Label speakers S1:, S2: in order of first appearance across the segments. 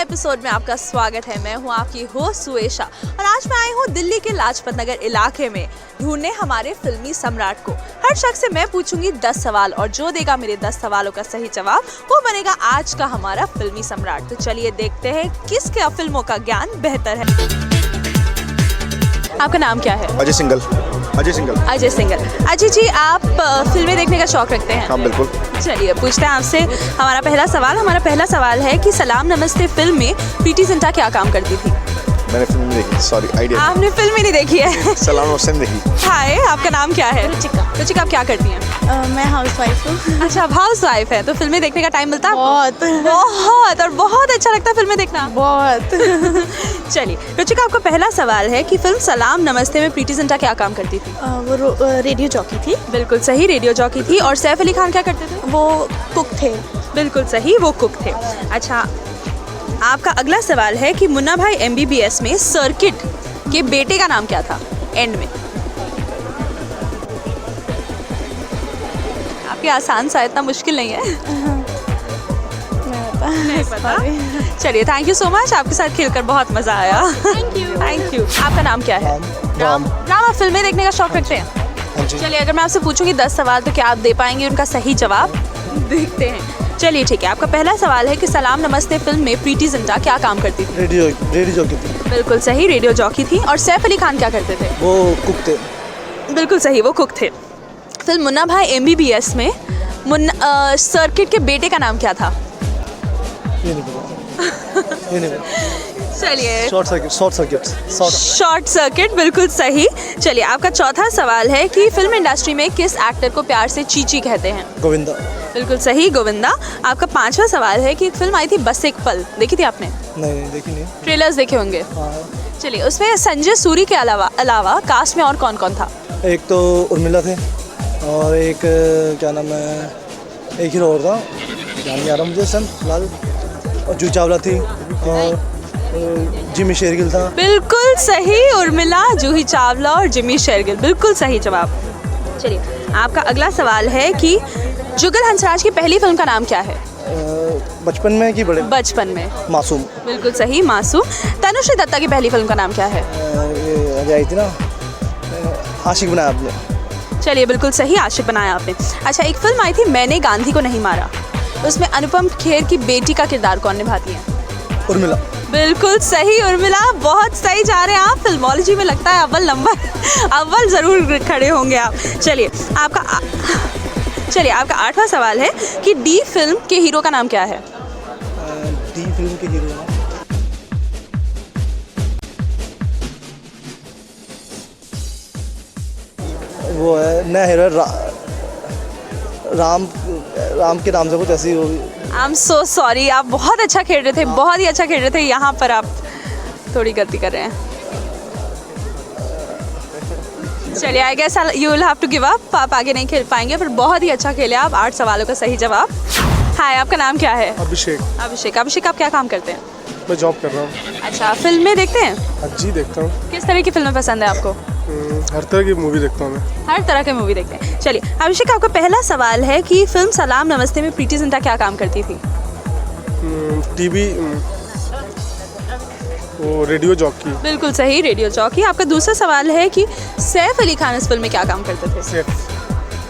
S1: Episode में आपका स्वागत है। मैं हूं आपकी होस्ट सुएशा और आज मैं आई हूं दिल्ली के लाजपत नगर इलाके में ढूंढने हमारे फिल्मी सम्राट को। हर शख्स से मैं पूछूंगी 10 सवाल और जो देगा मेरे 10 सवालों का सही जवाब वो बनेगा आज का हमारा फिल्मी सम्राट। तो चलिए देखते हैं किसके फिल्मों का ज्ञान बेहतर है। आपका नाम क्या है?
S2: अजय सिंघल।
S1: अजय सिंघल। अजय जी, आप फिल्में देखने का शौक रखते हैं?
S2: हाँ बिल्कुल।
S1: चलिए पूछते हैं आपसे हमारा पहला सवाल है कि सलाम नमस्ते फिल्म में प्रीति जिंटा क्या काम करती थी?
S2: मैंने फिल्म नहीं देखी, सॉरी आइडिया।
S1: आपने फिल्म ही नहीं देखी है?
S2: सलाम नमस्ते नहीं देखी।
S1: हाय, आपका नाम क्या है? रुचिका, आप क्या करती हैं?
S3: मैं हाउसवाइफ हूँ।
S1: अच्छा, आप हाउसवाइफ है, तो फिल्में देखने का टाइम मिलता है? बहुत अच्छा लगता है फिल्में देखना।
S3: बहुत।
S1: चलिए रुचिका, आपका पहला सवाल है कि फिल्म सलाम नमस्ते में प्रीति जिंटा क्या काम करती थी?
S3: वो रेडियो जॉकी थी।
S1: बिल्कुल सही, रेडियो जॉकी थी। और सैफ अली खान क्या करते थे?
S3: वो कुक थे।
S1: बिल्कुल सही, वो कुक थे। अच्छा, आपका अगला सवाल है कि मुन्ना भाई MBBS में सर्किट के बेटे का नाम क्या था एंड में? आपके आसान सा, इतना मुश्किल नहीं है। नहीं पता। चलिए, थैंक यू सो मच, आपके साथ खेलकर बहुत मजा आया। Thank you. आपका नाम क्या है?
S2: राम।
S1: आप फिल्में देखने का शौक रखते हैं? चलिए, अगर मैं आपसे पूछूंगी 10 सवाल तो क्या आप दे पाएंगे उनका सही जवाब? देखते हैं। चलिए ठीक है, आपका पहला सवाल है कि सलाम नमस्ते फिल्म में प्रीति जिंटा क्या काम करती थी?
S2: रेडियो जॉकी थी।
S1: बिल्कुल सही, रेडियो जॉकी थी। और सैफ अली खान क्या करते थे?
S2: वो कुक थे।
S1: बिल्कुल सही, वो कुक थे। फिल्म मुन्ना भाई MBBS में सर्किट के बेटे का नाम क्या था?
S2: ये नहीं पता।
S1: चलिए,
S2: शॉर्ट सर्किट।
S1: बिल्कुल सही। चलिए, आपका चौथा सवाल है कि फिल्म इंडस्ट्री में किस एक्टर को प्यार से चीची कहते हैं?
S2: गोविंदा।
S1: बिल्कुल सही, गोविंदा। आपका पांचवा सवाल है कि एक फिल्म आई थी बस एक पल, देखी थी आपने?
S2: नहीं देखी नहीं।
S1: ट्रेलर्स देखे होंगे।
S2: हाँ।
S1: चलिए, उसमें संजय सूरी के अलावा कास्ट में और कौन कौन था?
S2: एक तो उर्मिला थे और एक क्या नाम है, एक हीरो और था, नाम नहीं आ रहा मुझे, सन लाल, और जूही चावला थी और जिमी शेरगिल था।
S1: बिल्कुल सही, उर्मिला, जूही चावला और जिमी शेरगिल, बिल्कुल सही जवाब। चलिए, आपका अगला सवाल है कि जुगल हंसराज की पहली फिल्म का नाम क्या है?
S2: बचपन में कि बड़े?
S1: बचपन में।
S2: मासूम।
S1: बिल्कुल सही, मासूम। तनुश्री दत्ता की पहली फिल्म का नाम क्या है?
S2: ये अभी आई थी ना, आशिक बनाया आपने।
S1: चलिए, बिल्कुल सही, आशिक बनाया आपने। अच्छा, एक फिल्म आई थी मैंने गांधी को नहीं मारा, उसमें अनुपम खेर की बेटी का किरदार कौन निभाती है?
S2: उर्मिला।
S1: बिल्कुल सही, उर्मिला, बहुत सही जा रहे हैं आप। फिल्मोलॉजी में लगता है अव्वल जरूर खड़े होंगे आप। चलिए, आपका 8वां सवाल है कि डी फिल्म के हीरो का नाम क्या है?
S2: डी फिल्म के हीरो वो है नया हीरो, राम के नाम से कुछ ऐसी होगी।
S1: आई एम सो सॉरी, आप बहुत अच्छा खेल रहे थे, बहुत ही अच्छा खेल रहे थे। यहाँ पर आप थोड़ी गलती कर रहे हैं। चलिए, I guess you will have to give up, आप आगे नहीं खेल पाएंगे, पर बहुत ही अच्छा खेले आप। 8 सवालों का सही जवाब। हाय, आपका नाम क्या है? अभिषेक, आप क्या काम करते हैं?
S2: मैं जॉब कर रहा हूँ।
S1: अच्छा, फिल्में देखते हैं?
S2: जी देखता हूँ।
S1: किस तरह की फिल्में पसंद है आपको?
S2: हर तरह की मूवी देखता हूँ मैं।
S1: हर तरह के मूवी देखते हैं। चलिए, अभिषेक, आपका पहला सवाल है कि फिल्म सलाम नमस्ते में प्रीति जिंटा क्या काम करती थी?
S2: टीवी, वो रेडियो जॉकी।
S1: बिल्कुल सही, रेडियो जॉकी। आपका दूसरा सवाल है कि सैफ अली खान इस फिल्म में क्या काम करते थे?
S2: सेफ।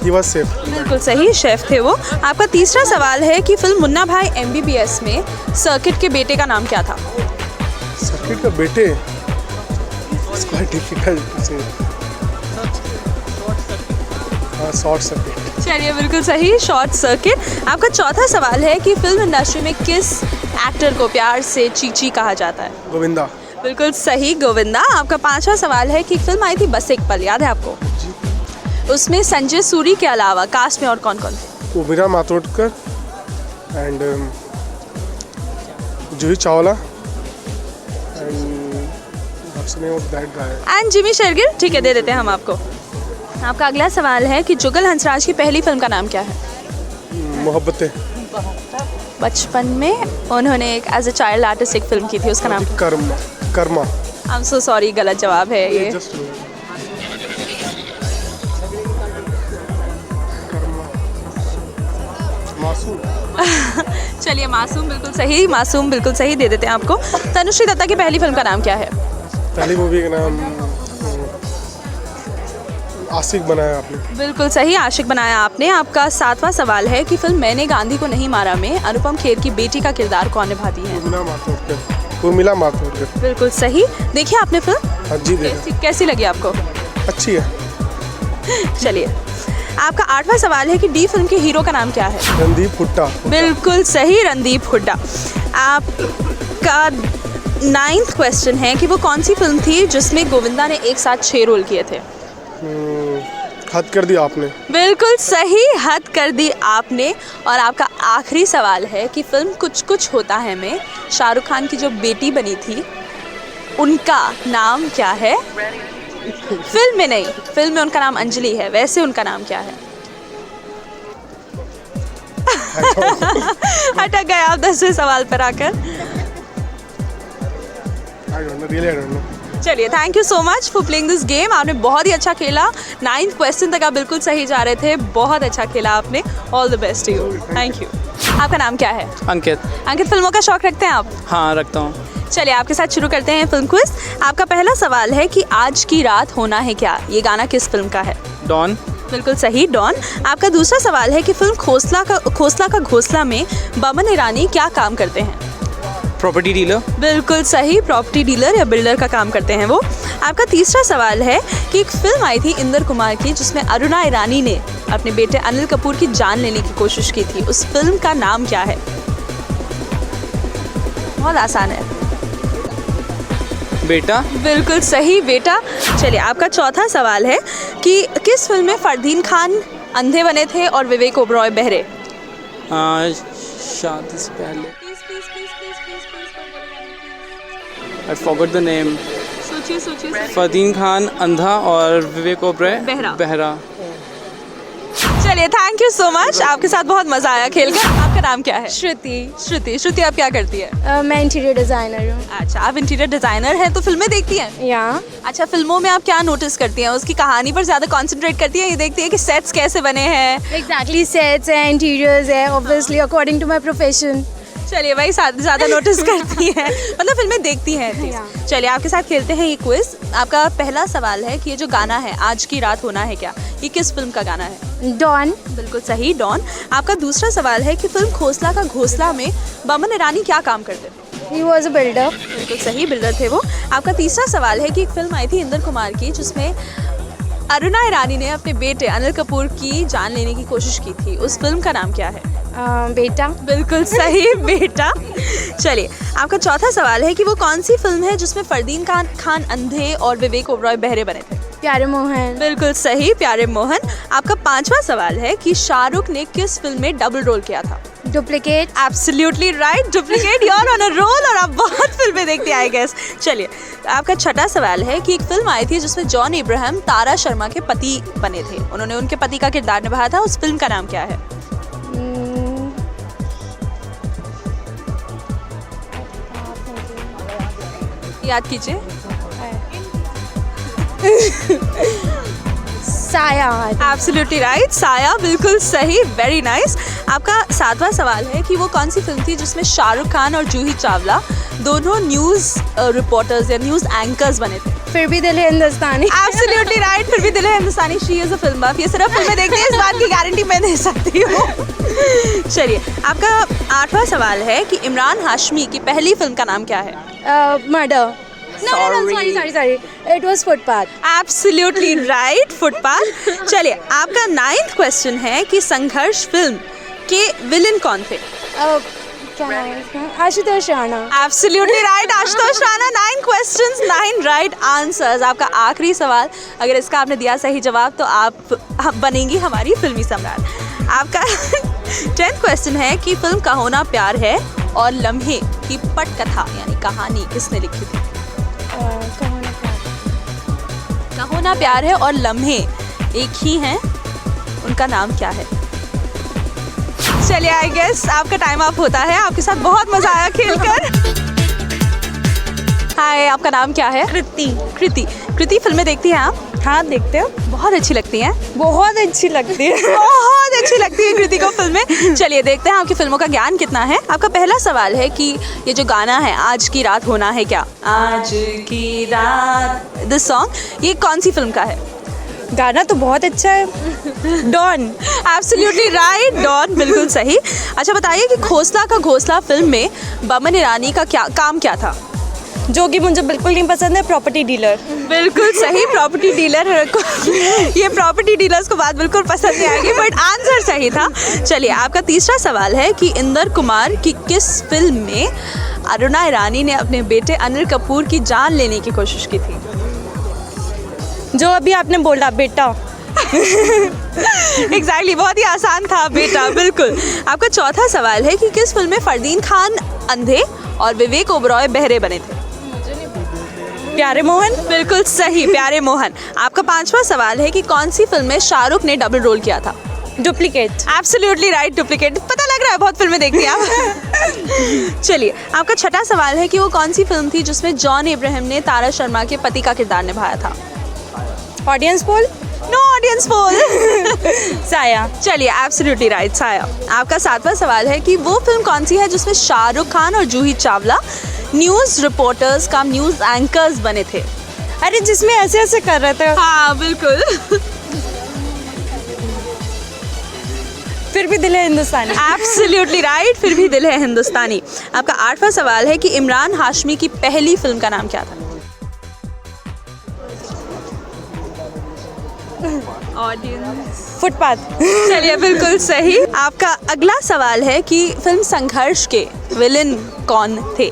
S1: बिल्कुल सही, शेफ थे वो। आपका तीसरा सवाल है कि फिल्म मुन्ना भाई MBBS में सर्किट के बेटे का नाम क्या था?
S2: सर्किट का बेटे, शॉर्ट सर्किट।
S1: चलिए, बिल्कुल सही, शॉर्ट सर्किट। आपका चौथा सवाल है कि फिल्म इंडस्ट्री में किस एक्टर को प्यार से चीची कहा जाता है?
S2: गोविंदा।
S1: बिल्कुल सही, गोविंदा। आपका 5वां सवाल है कि फिल्म आई थी बस एक पल, याद है आपको?
S2: जी।
S1: उसमें संजय सूरी के अलावा कास्ट में और कौन कौन थे?
S2: Urmila Matondkar and Juhi Chawla
S1: and Jimmy Shergill. ठीक है, दे देते हैं हम आपको। आपका अगला सवाल है कि जुगल हंसराज की पहली फिल्म का नाम क्या है?
S2: मोहब्बतें।
S1: बचपन में उन्होंने एक एज ए चाइल्ड आर्टिस्ट एक फिल्म की थी, उसका नाम?
S2: Karma.
S1: I am so sorry, गलत जवाब है ये। चलिए मासूम बिल्कुल सही दे देते हैं आपको। तनुश्री दत्ता की पहली फिल्म का नाम क्या है?
S4: पहली मूवी का नाम आशिक बनाया आपने।
S1: बिल्कुल सही, आशिक बनाया आपने। आपका 7वां सवाल है कि फिल्म मैंने गांधी को नहीं मारा में अनुपम खेर की बेटी का किरदार कौन निभाती है?
S4: उर्मिला मातोंडकर।
S1: बिल्कुल सही। देखिए आपने फिल्म?
S4: हाँ जी देखा।
S1: कैसी लगी आपको?
S4: अच्छी है।
S1: चलिए आपका 8वां सवाल है कि डी फिल्म के हीरो का नाम क्या है?
S4: रणदीप हुड्डा।
S1: बिल्कुल सही, रणदीप हुड्डा। आपका 9th क्वेश्चन है कि वो कौन सी फिल्म थी जिसमें गोविंदा ने एक साथ 6 रोल किए थे?
S4: हद कर दिया आपने।
S1: बिल्कुल सही, हद कर दी आपने। और आपका आखिरी सवाल है कि फिल्म कुछ कुछ होता है में शाहरुख खान की जो बेटी बनी थी उनका नाम क्या है? फिल्म में नहीं, फिल्म में उनका नाम अंजलि है, वैसे उनका नाम क्या है? अटक गए आप 10वें सवाल पर आकर।
S4: I don't know.
S1: चलिए thank you so much for playing this game. आपने बहुत ही अच्छा खेला। 9th क्वेश्चन तक आप बिल्कुल सही जा रहे थे। बहुत अच्छा खेला आपने। All the best to you. Thank you. आपका नाम क्या है?
S5: अंकित।
S1: अंकित, फिल्मों का शौक रखते हैं आप?
S5: हाँ रखता हूँ।
S1: चलिए आपके साथ शुरू करते हैं फिल्म क्विज। आपका पहला सवाल है कि आज की रात होना है क्या, ये गाना किस फिल्म का है?
S5: डॉन।
S1: बिल्कुल सही, डॉन। आपका दूसरा सवाल है कि फिल्म खोसला का घोंसला में बमन ईरानी क्या काम करते हैं?
S5: Property dealer.
S1: बिल्कुल सही, प्रॉपर्टी डीलर या बिल्डर का काम करते हैं वो। आपका तीसरा सवाल है कि एक फिल्म आई थी इंदर कुमार की जिसमें अरुणा ईरानी ने अपने बेटे अनिल कपूर की जान लेने की कोशिश की थी, उस फिल्म का नाम क्या है? बहुत आसान है।
S5: बेटा।
S1: बिल्कुल सही, बेटा। चलिए आपका चौथा सवाल है कि किस फिल्म में फरदीन खान अंधे बने थे और विवेक ओबरॉय बहरे?
S5: शादी से पहले। I forgot the name.
S1: सोचिए।
S5: फरदीन खान अंधा और विवेक ओबरॉय बहरा।
S1: चलिए थैंक यू सो मच, आपके साथ बहुत मजा आया खेलकर। आपका नाम क्या है?
S3: श्रुति।
S1: आप क्या करती है?
S3: मैं इंटीरियर डिज़ाइनर हूँ।
S1: अच्छा, आप इंटीरियर डिजाइनर हैं तो फिल्में देखती हैं?
S3: या
S1: अच्छा, फिल्मों में आप क्या नोटिस करती हैं? उसकी कहानी पर ज्यादा कंसंट्रेट करती हैं, ये देखती हैं कि सेट्स कैसे बने हैं?
S3: एग्जैक्टली, सेट्स है, इंटीरियर्स है, obviously according to my profession.
S1: चलिए वही ज्यादा नोटिस करती हैं, मतलब फिल्में देखती हैं। चलिए आपके साथ खेलते हैं ये क्विज। आपका पहला सवाल है कि ये जो गाना है आज की रात होना है क्या, ये किस फिल्म का गाना है?
S3: डॉन।
S1: बिल्कुल सही, डॉन। आपका दूसरा सवाल है कि फिल्म खोसला का घोंसला में बमन ईरानी क्या काम करते थे?
S3: He was a builder.
S1: बिल्कुल सही, बिल्डर थे वो। आपका तीसरा सवाल है कि एक फिल्म आई थी इंदर कुमार की जिसमें अरुणा ईरानी ने अपने बेटे अनिल कपूर की जान लेने की कोशिश की थी, उस फिल्म का नाम क्या है?
S3: बेटा।
S1: बिल्कुल सही, बेटा। चलिए आपका चौथा सवाल है कि वो कौन सी फिल्म है जिसमें फरदीन खान अंधे और विवेक ओबरॉय बहरे बने थे?
S3: प्यारे मोहन।
S1: बिल्कुल सही, प्यारे मोहन। आपका पांचवा सवाल है कि शाहरुख ने किस फिल्म में डबल रोल किया था?
S3: Duplicate.
S1: Absolutely right, duplicate. You are on a roll और आप बहुत फिल्में देखते हैं आई गेस। चलिए आपका छठा सवाल है कि एक फिल्म आई थी जिसमें जॉन इब्राहिम तारा शर्मा के पति बने थे, उन्होंने उनके पति का किरदार निभाया था, उस फिल्म का नाम क्या है? याद कीजिए।
S3: साया।
S1: एब्सोल्युटली राइट, साया। बिल्कुल सही, वेरी नाइस। आपका सातवां सवाल है कि वो कौन सी फिल्म थी जिसमें शाहरुख खान और जूही चावला दोनों न्यूज़ रिपोर्टर्स या न्यूज़ एंकर्स बने थे?
S3: फिर भी दिल है हिंदुस्तानी।
S1: एब्सोल्युटली राइट, फिर Bhi Dil Hai Hindustani. She is a film buff, ये सिर्फ फिल्में देखते हैं, इस बात की गारंटी मैं दे सकती हूँ। चलिए आपका आठवां सवाल है कि इमरान हाशमी की पहली फिल्म का नाम क्या है?
S3: Murder. sorry. It was Footpath.
S1: Absolutely right, footpath. चलिए आपका 9th क्वेश्चन है कि संघर्ष फिल्म के विलन कौन थे?
S3: क्या नाम है इसका? Ashutosh Rana.
S1: Absolutely right, Ashutosh Rana. 9 questions 9 right answers. आपका आखिरी सवाल, अगर इसका आपने दिया सही जवाब तो आप बनेंगी हमारी फिल्मी सम्राट। आपका 10th क्वेश्चन है कि फिल्म कहो ना प्यार है और लम्हे की पटकथा यानी कहानी किसने लिखी थी? कहो ना प्यार है और लम्हे एक ही हैं, उनका नाम क्या है? चलिए आई गेस आपका टाइम अप होता है। आपके साथ बहुत मजा आया खेलकर। हाय, आपका नाम क्या है?
S3: कृति।
S1: कृति। कृति, फिल्में देखती हैं आप?
S3: हाँ, देखते हो?
S1: बहुत अच्छी लगती हैं।
S3: बहुत अच्छी लगती है।
S1: बहुत अच्छी लगती है कृति को फिल्में। चलिए देखते हैं आपकी फिल्मों का ज्ञान कितना है। आपका पहला सवाल है कि ये जो गाना है आज की रात होना है क्या, आज की रात, दिस सॉन्ग, ये कौन सी फिल्म का है?
S3: गाना तो बहुत अच्छा है। डॉन।
S1: एब्सोल्युटली राइट, डॉन, बिल्कुल सही। अच्छा बताइए कि खोसला का घोंसला फिल्म में बमन ईरानी का क्या काम क्या था?
S3: जो कि मुझे बिल्कुल नहीं पसंद है, प्रॉपर्टी डीलर।
S1: बिल्कुल सही, प्रॉपर्टी डीलर को ये प्रॉपर्टी डीलर्स को बात बिल्कुल पसंद नहीं आएगी, बट आंसर सही था। चलिए आपका तीसरा सवाल है कि इंदर कुमार की किस फिल्म में अरुणा ईरानी ने अपने बेटे अनिल कपूर की जान लेने की कोशिश की थी?
S3: जो अभी आपने बोला, बेटा।
S1: एग्जैक्टली, बहुत ही आसान था, बेटा, बिल्कुल। आपका चौथा सवाल है कि किस फिल्म में फरदीन खान अंधे और विवेक ओबरॉय बहरे बने थे?
S3: प्यारे मोहन।
S1: बिल्कुल सही, प्यारे मोहन। आपका पांचवा सवाल है कि कौन सी फिल्म में शाहरुख ने डबल रोल किया था?
S3: डुप्लीकेट।
S1: Absolutely right, duplicate. पता लग रहा है बहुत फिल्में देखती हैं आप। चलिए आपका छठा सवाल है कि वो कौन सी फिल्म थी जिसमें जॉन इब्राहिम ने तारा शर्मा के पति का किरदार निभाया था?
S3: Audience poll.
S1: No audience poll.
S3: Saaya.
S1: चलिए एब्सोल्युटली राइट, साया। आपका सातवां सवाल है कि वो फिल्म कौन सी है जिसमें शाहरुख खान और जूही चावला न्यूज़ रिपोर्टर्स का न्यूज़ एंकर्स बने थे?
S3: अरे जिसमें ऐसे ऐसे कर रहे थे।
S1: हाँ बिल्कुल।
S3: फिर भी दिल है हिंदुस्तानी।
S1: एब्सोल्युटली राइट, फिर भी दिल है हिंदुस्तानी। आपका आठवां सवाल है कि इमरान हाशमी की पहली फिल्म का नाम क्या था? ऑडियंस।
S3: फुटपाथ।
S1: चलिए बिल्कुल सही। आपका अगला सवाल है कि फिल्म संघर्ष के विलेन कौन थे?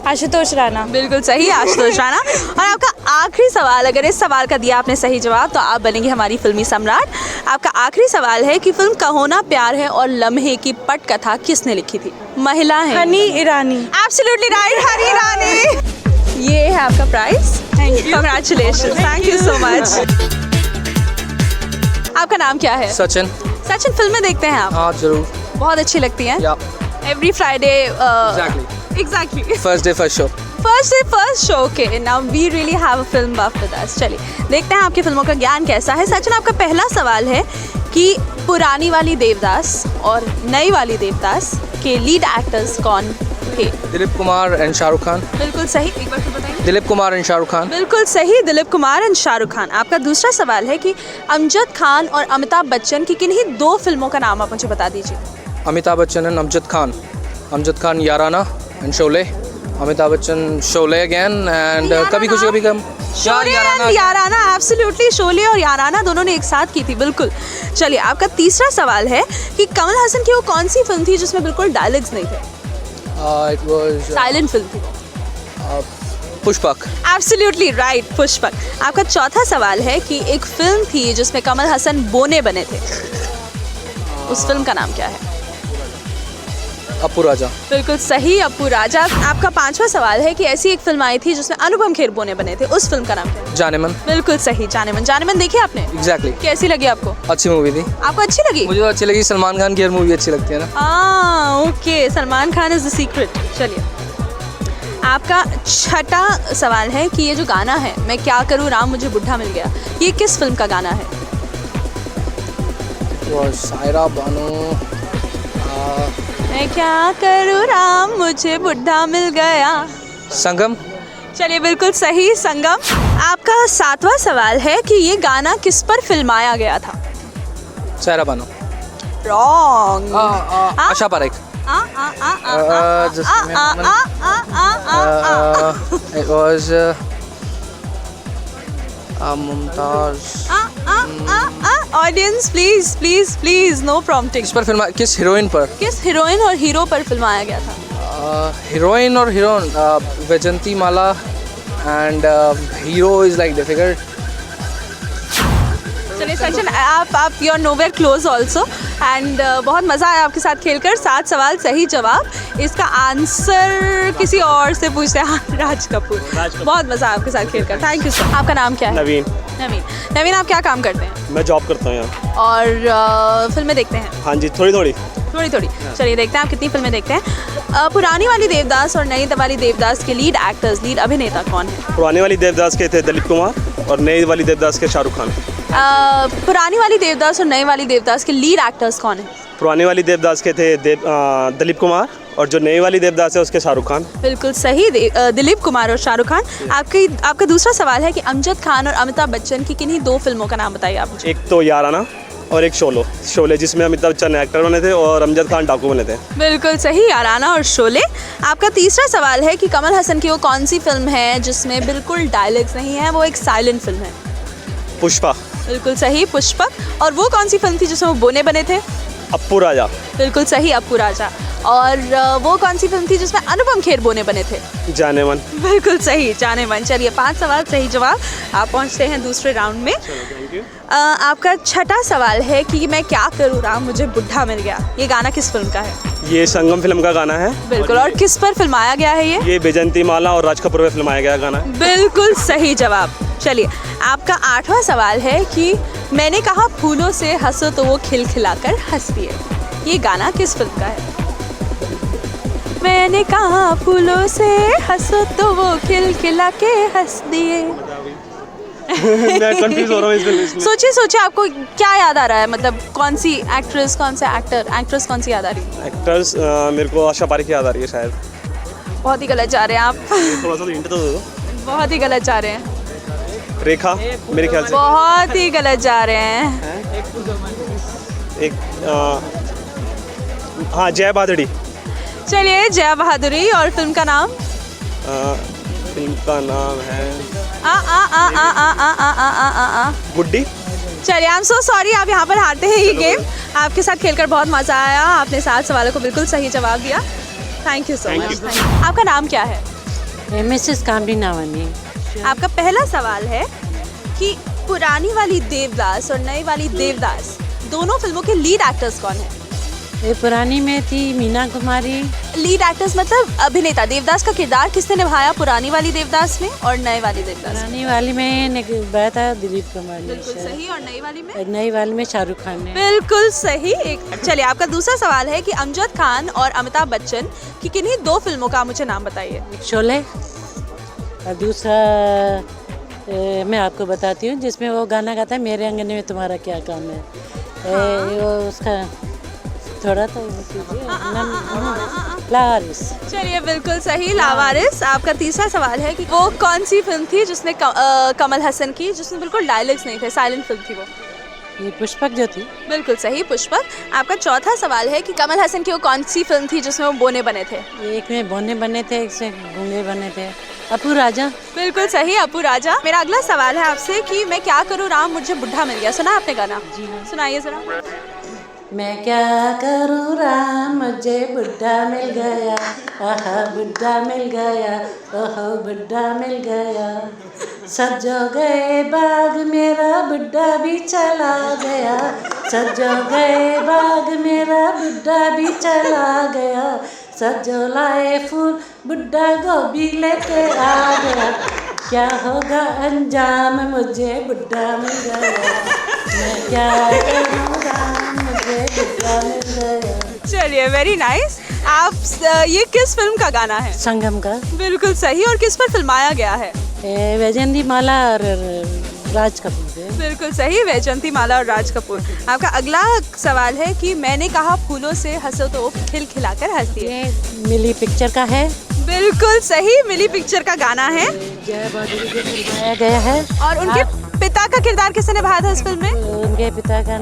S3: आशुतोष राणा।
S1: बिल्कुल सही, आशुतोष राणा। और आपका आखिरी सवाल, अगर इस सवाल का दिया आपने सही जवाब तो आप बनेंगे हमारी फिल्मी सम्राट। आपका आखिरी सवाल है कि फिल्म कहो ना प्यार है और लम्हे की पटकथा किसने लिखी थी? महिला है।
S3: हनी ईरानी।
S1: Absolutely right, Honey Irani. ये है आपका price.
S3: Thank you.
S1: Congratulation, thank you so much. आपका नाम क्या है?
S5: सचिन।
S1: सचिन, फिल्में देखते हैं आप?
S5: हाँ जरूर।
S1: बहुत अच्छी लगती हैं?
S5: या
S1: every Friday.
S5: Exactly first day first show.
S1: First show. Okay, now we really have a film buff with us. चलिए देखते हैं आपकी फिल्मों का ज्ञान कैसा है। सचिन, आपका पहला सवाल है कि पुरानी वाली देवदास और नई वाली देवदास के लीड एक्टर्स कौन थे?
S5: दिलीप कुमार एंड शाहरुख खान।
S1: बिल्कुल सही, एक बार फिर बताइए।
S5: दिलीप कुमार एंड शाहरुख खान।
S1: बिल्कुल सही, दिलीप कुमार एंड शाहरुख खान। आपका दूसरा सवाल है कि अमजद खान और अमिताभ बच्चन की किन्हीं दो फिल्मों का नाम आप मुझे बता दीजिए।
S5: Amitabh Bachchan and Amjad Khan. Amjad Khan Yaarana and Sholay. Amitabh Bachchan Sholay again and Kabhi Khushi Kabhie Gham.
S1: Sholay and Yaarana, absolutely, Sholay और याराना दोनों ने एक साथ की थी, बिल्कुल। चलिए आपका तीसरा सवाल है कि कमल हसन की वो कौन सी फिल्म थी जिसमें बिल्कुल डायलॉग्स नहीं थे?
S5: इट वाज
S1: साइलेंट फिल्म थी।
S5: पुष्पक।
S1: Absolutely right, Pushpak. आपका चौथा सवाल है कि एक फिल्म थी जिसमें कमल हसन बोने बने थे, उस फिल्म का नाम क्या है?
S5: अप्पू राजा।
S1: बिल्कुल सही, अप्पू राजा। आपका पांचवा सवाल है कि ऐसी एक फिल्म आई थी जिसमें अनुपम खेर बोने बने थे, उस फिल्म का नाम क्या है?
S5: जानेमन।
S1: बिल्कुल सही, जानेमन। जानेमन देखी आपने?
S5: एग्जैक्टली।
S1: कैसी लगी आपको?
S5: अच्छी मूवी थी।
S1: आपको अच्छी लगी?
S5: मुझे तो अच्छी लगी, सलमान खान की हर मूवी अच्छी लगती है ना।
S1: Okay, Salman Khan is the secret. चलिए आपका छठा सवाल है कि ये जो गाना है, मैं क्या करूँ राम मुझे बुढ़ा मिल गया, ये किस फिल्म का गाना है?
S5: सायरा बानो।
S1: मैं क्या करूँ राम मुझे बुढ़ा मिल गया।
S5: संगम।
S1: चलिए बिल्कुल सही, संगम। आपका सातवां सवाल है कि ये गाना किस पर फिल्माया गया था?
S5: Saira Banu.
S1: Wrong.
S5: Asha Parekh. It was Mumtaz.
S1: Audience please please please, no prompting.
S5: किस पर फिल्म, किस हीरोइन पर?
S1: किस हीरोइन और हीरो पर फिल्माया गया था?
S5: हीरोइन और heroine Vyjayanthimala and hero is like difficult.
S1: चलिए सचिन, आप you are nowhere close also and बहुत मज़ा आया आपके साथ खेलकर। 7 सवाल सही जवाब। इसका आंसर किसी और से पूछते हैं। राज कपूर। बहुत मज़ा आया आपके साथ खेलकर। Thank you sir. आपका नाम क्या है?
S6: नवीन।
S1: नवीन। नवीन, आप क्या काम करते हैं?
S6: मैं जॉब करता हूँ यहाँ।
S1: और फिल्में देखते हैं?
S6: हाँ जी, थोड़ी थोड़ी।
S1: थोड़ी थोड़ी। चलिए देखते हैं आप कितनी फिल्में देखते हैं। पुरानी वाली देवदास और नई वाली देवदास के लीड एक्टर्स, लीड अभिनेता कौन है?
S6: पुरानी वाली देवदास के थे दिलीप कुमार और नई वाली देवदास के शाहरुख खान।
S1: पुरानी वाली देवदास और नई वाली देवदास के लीड एक्टर्स कौन है?
S6: पुरानी वाली देवदास के थे दिलीप कुमार और जो नई वाली देवदास है उसके शाहरुख खान।
S1: बिल्कुल सही, दिलीप कुमार और शाहरुख खान। आपका दूसरा सवाल है कि अमजद खान और अमिताभ बच्चन की किन्हीं दो फिल्मों का नाम बताइए आप मुझे।
S6: एक तो याराना और एक शोले जिसमें अमिताभ बच्चन एक्टर बने थे और अमजद खान डाकू बने थे।
S1: बिल्कुल सही, याराना और शोले। आपका तीसरा सवाल है कि कमल हसन की वो कौन सी फिल्म है जिसमें बिल्कुल डायलॉग्स नहीं है, वो एक साइलेंट फिल्म है?
S6: पुष्पा।
S1: बिल्कुल सही, पुष्पक। और वो कौन सी फिल्म थी जिसमें वो बोने बने थे?
S6: अप्पू राजा।
S1: बिल्कुल सही, अप्पू राजा। और वो कौन सी फिल्म थी जिसमें अनुपम खेर बोने बने थे?
S6: जाने मन।
S1: बिल्कुल सही, जाने मन। चलिए 5 सवाल सही जवाब, आप पहुंचते हैं दूसरे राउंड में। आपका छठा सवाल है कि मैं क्या करूँ राम मुझे बुढ़ा मिल गया, ये गाना किस फिल्म का है?
S6: ये संगम फिल्म का गाना है।
S1: बिल्कुल। और किस पर फिल्माया गया है ये?
S6: ये बैजंती माला और राज कपूर में फिल्माया गया गाना है।
S1: बिल्कुल सही जवाब। चलिए आपका 8वां सवाल है कि मैंने कहा फूलों से हंसो तो वो खिलखिलाकर हंस दिए, ये गाना किस फिल्म का है? मैंने कहा फूलों से हंसो तो वो खिलखिला के हंस दिए।
S6: मैं कंफ्यूज हो रहा हूँ इस फिल्म में।
S1: सोचिए आपको क्या याद आ रहा है, मतलब कौन सी एक्ट्रेस, कौन सा एक्ट्रेस कौन सी याद आ रही है?
S6: एक्टर्स मेरे को आशा पारेख याद आ रही है शायद।
S1: बहुत ही गलत जा रहे हैं आप।
S6: थोड़ा सा हिंट तो दे दो।
S1: बहुत ही गलत जा रहे हैं।
S6: रेखा मेरे ख्याल से।
S1: बहुत ही गलत जा रहे हैं।
S6: एक हाँ, जया बहादुरी।
S1: चलिए जया बहादुरी। और फिल्म का नाम?
S6: फिल्म का नाम है गुड्डी।
S1: चलिए आई एम सो सॉरी, आप यहाँ पर हारते हैं ये गेम। आपके साथ खेलकर बहुत मज़ा आया, आपने 7 सवालों को बिल्कुल सही जवाब दिया। Thank you so much. आपका नाम क्या है?
S7: मिसेस कामरी नावानी।
S1: आपका पहला सवाल है कि पुरानी वाली देवदास और नई वाली देवदास दोनों फिल्मों के लीड एक्टर्स कौन है?
S7: ये पुरानी में थी मीना कुमारी।
S1: लीड एक्टर्स मतलब अभिनेता, देवदास का किरदार किसने निभाया पुरानी वाली देवदास में और नई वाली देवदास में?
S7: पुरानी वाली में निभाया था दिलीप कुमार ने।
S1: बिल्कुल सही। और नई वाली में?
S7: नई वाली में शाहरुख खान ने।
S1: बिल्कुल सही। चलिए आपका दूसरा सवाल है कि अमजद खान और अमिताभ बच्चन की किन्हीं दो फिल्मों का मुझे नाम बताइए।
S7: एक शोले और दूसरा मैं आपको बताती हूँ जिसमें वो गाना गाता है मेरे अंगने में तुम्हारा क्या काम है। वो उसका थोड़ा तो लावारिस।
S1: चलिए बिल्कुल सही, लावारिस। आपका तीसरा सवाल है कि वो कौन सी फिल्म थी जिसने कमल हसन की जिसमें बिल्कुल डायलॉग्स नहीं थे, साइलेंट फिल्म थी वो?
S7: ये पुष्पक जो थी।
S1: बिल्कुल सही, पुष्पक। आपका चौथा सवाल है कि कमल हसन की वो कौन सी फिल्म थी जिसमें वो बोने बने थे?
S7: एक में बोने बने थे, एक से गूंगे बने थे। अप्पू राजा।
S1: बिल्कुल सही, अप्पू राजा। मेरा अगला सवाल है आपसे कि मैं क्या करूँ राम मुझे बुढ़ा मिल गया, सुना आपने गाना?
S7: जी हाँ।
S1: सुनाइए जरा।
S7: मैं क्या करूँ राम मुझे बुढ़ा मिल गया, आहा बुढ़ा मिल गया, ओहो बुढ़ा मिल गया। सजो गए बाग मेरा बुढ़ा भी चला गया, सजो गए बाग मेरा बुढ़ा भी चला गया। सजो लाए फूल बुढ़ा गोभी लेके आ गया, क्या होगा अंजाम मुझे बुढ़ा मिल गया। मैं क्या करूँ राम मुझे बुढ़ा मिल गया।
S1: चलिए वेरी नाइस। आप ये किस फिल्म का गाना है?
S7: संगम का।
S1: बिल्कुल सही। और किस पर फिल्माया गया है?
S7: वैजयंती माला और राज कपूर।
S1: बिल्कुल सही, वैजयंती माला और राज कपूर। आपका अगला सवाल है कि मैंने कहा फूलों से हंसो तो खिलखिलाकर हंसती है,
S7: ये मिली पिक्चर का है।
S1: बिल्कुल सही, मिली पिक्चर का गाना है।
S7: जया बहादुरी को फिल्माया गया है।
S1: और उनके पिता का किरदार किसने निभाया था इस फिल्म में?
S7: उनके पिता का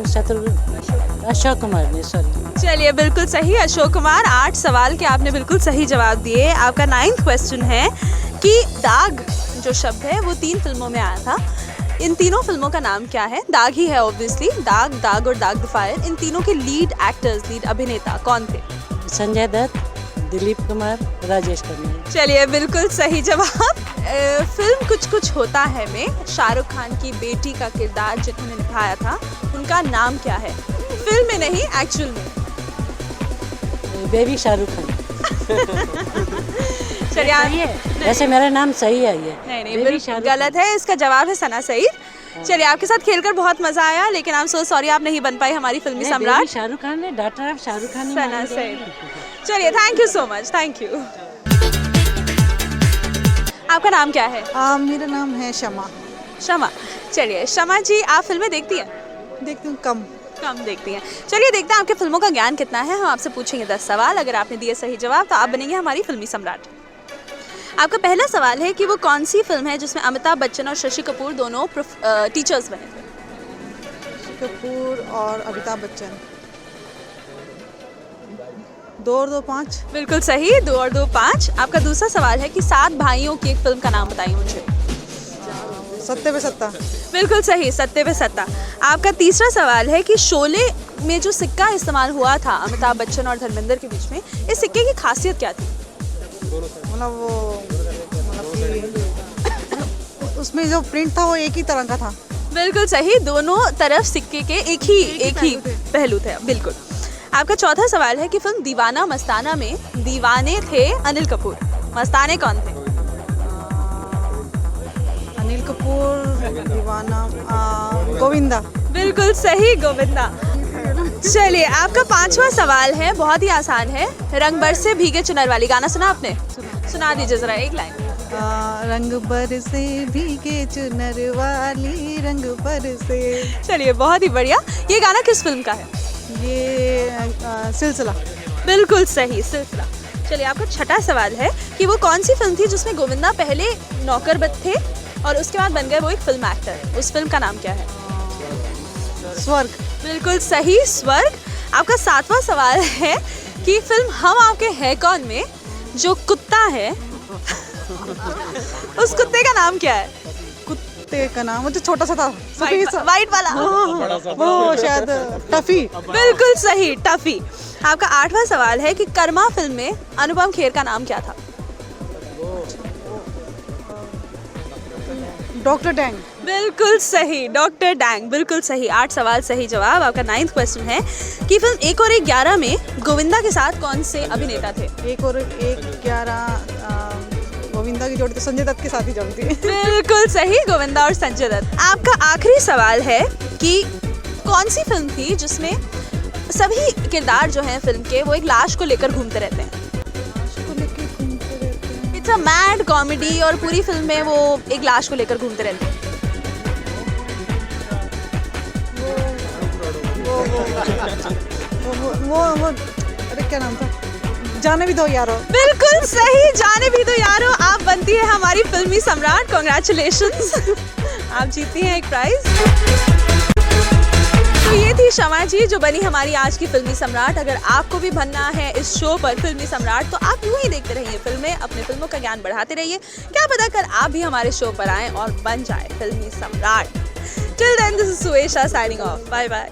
S7: अशोक कुमार ने। सॉरी।
S1: चलिए बिल्कुल सही, अशोक कुमार। 8 सवाल के आपने बिल्कुल सही जवाब दिए। आपका 9th क्वेश्चन है कि दाग जो शब्द है वो 3 फिल्मों में आया था, इन तीनों फिल्मों का नाम क्या है? दाग ही है ऑब्वियसली, दाग, दाग और दाग द फायर। इन तीनों के लीड एक्टर्स, लीड अभिनेता कौन थे?
S7: संजय दत्त, दिलीप कुमार, राजेश खन्ना।
S1: चलिए बिल्कुल सही जवाब। फिल्म कुछ कुछ होता है में शाहरुख खान की बेटी का किरदार जिन्होंने निभाया था उनका नाम क्या है? फिल्म में नहीं, एक्चुअल में।
S7: बेबी शाहरुख खान।
S1: चलिए
S7: वैसे मेरा नाम सही है ये।
S1: नहीं बिल्कुल गलत है, इसका जवाब है सना सईद। चलिए, आपके साथ खेलकर बहुत मजा आया, लेकिन आई एम सो सॉरी आप नहीं बन पाई हमारी फिल्मी सम्राट।
S7: शाहरुख खान है, डॉक्टर ऑफ शाहरुख खान
S1: सना से। चलिए, thank you so much, thank you. आपका नाम क्या है?
S8: मेरा नाम है शमा।
S1: शमा। चलिए शमा जी, आप फिल्में देखती हैं?
S8: देखती हूँ कम।
S1: कम देखती हैं। चलिए देखते हैं आपके फिल्मों का ज्ञान कितना है। हम आपसे पूछेंगे 10 सवाल, अगर आपने दिए सही जवाब तो आप बनेंगे हमारी फिल्मी सम्राट। आपका पहला सवाल है कि वो कौन सी फिल्म है जिसमें अमिताभ बच्चन और शशि कपूर दोनों टीचर्स बने थे?
S8: कपूर और अमिताभ बच्चन। 2 और 2 5।
S1: बिल्कुल सही, 2 और 2 5। आपका दूसरा सवाल है कि 7 भाइयों की एक फिल्म का नाम बताइए मुझे।
S8: सत्ते पे सत्ता।
S1: बिल्कुल सही, सत्ते पे सत्ता। आपका तीसरा सवाल है कि शोले में जो सिक्का इस्तेमाल हुआ था अमिताभ बच्चन और धर्मेंद्र के बीच में, इस सिक्के की खासियत क्या थी?
S8: उसमें जो प्रिंट था वो एक ही तरह का था।
S1: बिल्कुल सही, दोनों तरफ सिक्के के एक ही पहलू थे। बिल्कुल। आपका चौथा सवाल है कि फिल्म दीवाना मस्ताना में दीवाने थे अनिल कपूर, मस्ताने कौन थे?
S8: अनिल कपूर, दीवाना, गोविंदा।
S1: बिल्कुल सही, गोविंदा। चलिए, आपका पांचवा सवाल है, बहुत ही आसान है। रंग बरसे भीगे चुनर वाली गाना सुना आपने? सुना दीजिए जरा एक लाइन।
S8: रंग बरसे भीगे चुनर वाली, रंग बरसे।
S1: चलिए, बहुत ही बढ़िया। ये गाना किस फिल्म का है?
S8: ये सिलसिला।
S1: बिल्कुल सही, सिलसिला। चलिए, आपका छठा सवाल है कि वो कौन सी फिल्म थी जिसमें गोविंदा पहले नौकरबद थे और उसके बाद बन गए वो एक फिल्म एक्टर? उस फिल्म का नाम क्या है?
S8: स्वर्ग।
S1: बिल्कुल सही, स्वर्ग। आपका सातवां सवाल है कि फिल्म हम आपके है कौन में जो कुत्ता है उस कुत्ते का नाम क्या है?
S8: कुत्ते का नाम वो जो छोटा सा था,
S1: वाइट वाला।
S8: वो शायद टफी।
S1: बिल्कुल सही, टफी। आपका आठवां सवाल है कि कर्मा फिल्म में अनुपम खेर का नाम क्या था?
S8: Doctor dang.
S1: बिल्कुल सही, डॉक्टर डैंग। बिल्कुल सही, 8 सवाल सही जवाब। आपका 9th क्वेश्चन है कि फिल्म 1 और 1 11 में गोविंदा के साथ कौन से अभिनेता थे?
S8: 1 और 1 11 गोविंदा की जोड़ी तो संजय दत्त के साथ ही जमती है।
S1: बिल्कुल सही, गोविंदा और संजय दत्त। आपका आखिरी सवाल है कि कौन सी फिल्म थी जिसमें सभी किरदार जो हैं फिल्म के वो एक लाश को लेकर घूमते रहते हैं? इट्स अ मैड कॉमेडी और पूरी फिल्म में वो एक लाश को लेकर घूमते रहते हैं।
S8: वो अरे क्या नाम था? जाने भी दो यारो।
S1: बिल्कुल सही, जाने भी दो यारो। आप बनती है हमारी फिल्मी सम्राट। कॉन्ग्रेचुलेशंस, आप जीती हैं एक प्राइज। तो ये थी शमा जी जो बनी हमारी आज की फिल्मी सम्राट। अगर आपको भी बनना है इस शो पर फिल्मी सम्राट तो आप यूं ही देखते रहिए फिल्में, अपने फिल्मों का ज्ञान बढ़ाते रहिए। क्या पता कर आप भी हमारे शो पर आएं और बन जाए फिल्मी सम्राट। Till then, this is Suesha signing off. Bye bye.